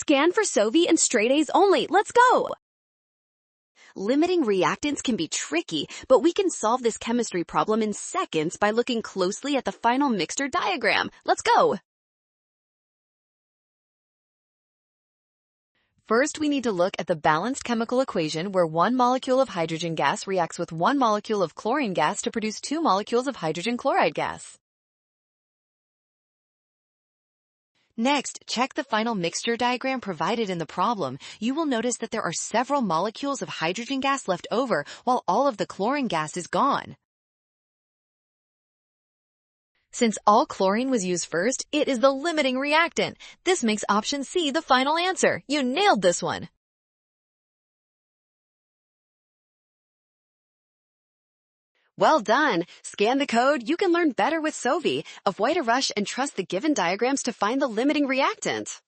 Scan for Sovi and straight A's only. Let's go! Limiting reactants can be tricky, but we can solve this chemistry problem in seconds by looking closely at the final mixture diagram. Let's go! First, we need to look at the balanced chemical equation where 1 molecule of hydrogen gas reacts with 1 molecule of chlorine gas to produce 2 molecules of hydrogen chloride gas. Next, check the final mixture diagram provided in the problem. You will notice that there are several molecules of hydrogen gas left over while all of the chlorine gas is gone. Since all chlorine was used first, it is the limiting reactant. This makes option C the final answer. You nailed this one. Well done! Scan the code. You can learn better with Sovi. Avoid a rush and trust the given diagrams to find the limiting reactant.